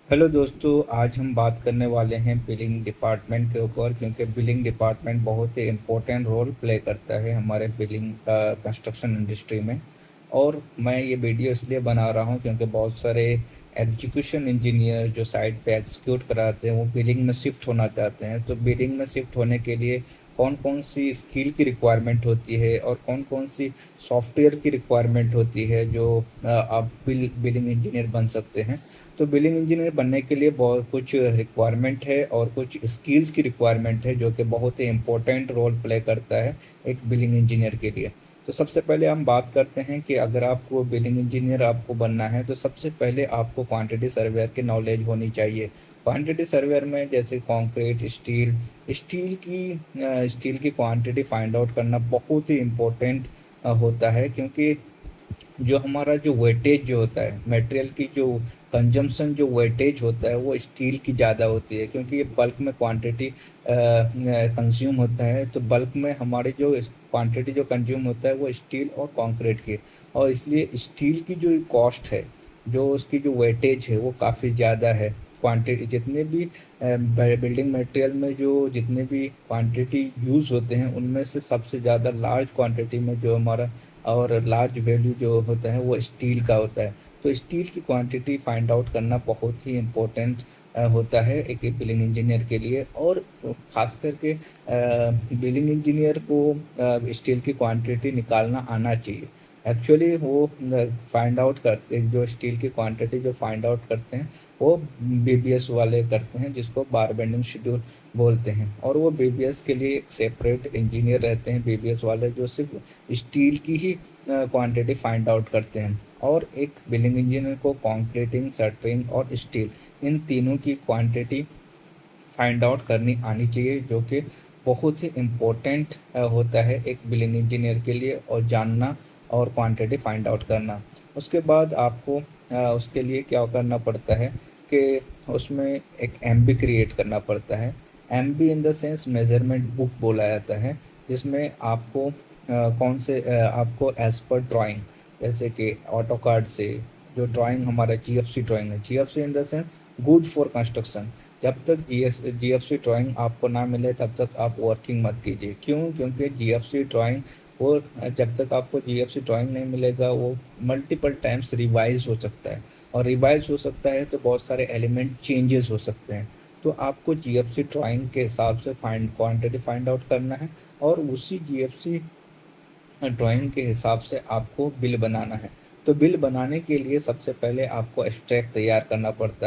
Hello दोस्तों, आज हम बात करने वाले हैं बिलिंग डिपार्टमेंट के ऊपर, क्योंकि बिलिंग डिपार्टमेंट बहुत ही इम्पोर्टेंट रोल प्ले करता है हमारे बिलिंग कंस्ट्रक्शन इंडस्ट्री में। और मैं ये वीडियो इसलिए बना रहा हूँ क्योंकि बहुत सारे एग्जीक्यूशन इंजीनियर जो साइट पे एग्जीक्यूट कराते हैं वो बिलिंग में शिफ्ट होना चाहते हैं। तो बिलिंग में शिफ्ट होने के लिए कौन कौन सी स्किल की रिक्वायरमेंट होती है और कौन कौन सी सॉफ्टवेयर की रिक्वायरमेंट होती है जो आप बिलिंग इंजीनियर बन सकते हैं। तो बिलिंग इंजीनियर बनने के लिए बहुत कुछ रिक्वायरमेंट है और कुछ स्किल्स की रिक्वायरमेंट है जो कि बहुत ही इम्पोर्टेंट रोल प्ले करता है एक बिलिंग इंजीनियर के लिए। तो सबसे पहले हम बात करते हैं कि अगर आपको बिलिंग इंजीनियर आपको बनना है तो सबसे पहले आपको क्वांटिटी सर्वेयर की नॉलेज होनी चाहिए। क्वांटिटी सर्वेयर में जैसे कंक्रीट, स्टील की क्वांटिटी फाइंड आउट करना बहुत ही इम्पोर्टेंट होता है, क्योंकि जो हमारा जो वेटेज जो होता है मटेरियल की, जो कंजम्पशन, जो वेटेज होता है वो स्टील की ज़्यादा होती है, क्योंकि ये बल्क में क्वांटिटी कंज्यूम होता है। तो बल्क में हमारी जो क्वांटिटी जो कंज्यूम होता है वो स्टील और कंक्रीट की, और इसलिए स्टील की जो कॉस्ट है, जो उसकी जो वेटेज है वो काफ़ी ज़्यादा है। क्वांटिटी जितने भी बिल्डिंग मटेरियल में जो जितने भी क्वांटिटी यूज़ होते हैं उनमें से सबसे ज़्यादा लार्ज क्वांटिटी में जो हमारा और लार्ज वैल्यू जो होता है वो स्टील का होता है। तो स्टील की क्वांटिटी फाइंड आउट करना बहुत ही इम्पोर्टेंट होता है एक बिलिंग इंजीनियर के लिए। और ख़ास करके बिलिंग इंजीनियर को स्टील की क्वांटिटी निकालना आना चाहिए। एक्चुअली वो फाइंड आउट करते, जो स्टील की क्वांटिटी जो फाइंड आउट करते हैं वो बीबीएस वाले करते हैं, जिसको बार बेंडिंग शेड्यूल बोलते हैं। और वो बीबीएस के लिए एक सेपरेट इंजीनियर रहते हैं, बीबीएस वाले, जो सिर्फ स्टील की ही क्वांटिटी फाइंड आउट करते हैं। और एक बिलिंग इंजीनियर को कंक्रीटिंग, शटरिंग और स्टील, इन तीनों की क्वांटिटी फाइंड आउट करनी आनी चाहिए, जो कि बहुत ही इम्पोर्टेंट होता है एक बिलिंग इंजीनियर के लिए, और जानना और क्वांटिटी फाइंड आउट करना। उसके बाद आपको उसके लिए क्या करना पड़ता है कि उसमें एक एमबी क्रिएट करना पड़ता है। MB in the sense measurement book बोला जाता है, जिसमें आपको आपको एज पर ड्राइंग, जैसे कि ऑटोकार्ड से जो ड्राइंग हमारा जीएफसी ड्राइंग है, GFC in the sense good for construction. जब तक जीएफसी ड्राइंग आपको ना मिले तब तक आप वर्किंग मत कीजिए। क्यों? क्योंकि जीएफसी ड्राइंग वो, जब तक आपको जीएफसी ड्राइंग नहीं मिलेगा वो मल्टीपल टाइम्स रिवाइज हो सकता है, और रिवाइज हो सकता है तो बहुत सारे एलिमेंट चेंजेस हो सकते हैं। तो आपको जीएफसी ड्राइंग के हिसाब से क्वांटिटी फाइंड आउट करना है, और उसी जीएफसी ड्राइंग के हिसाब से आपको बिल बनाना है। तो बिल बनाने के लिए सबसे पहले आपको एब्स्ट्रैक्ट तैयार करना पड़ता है।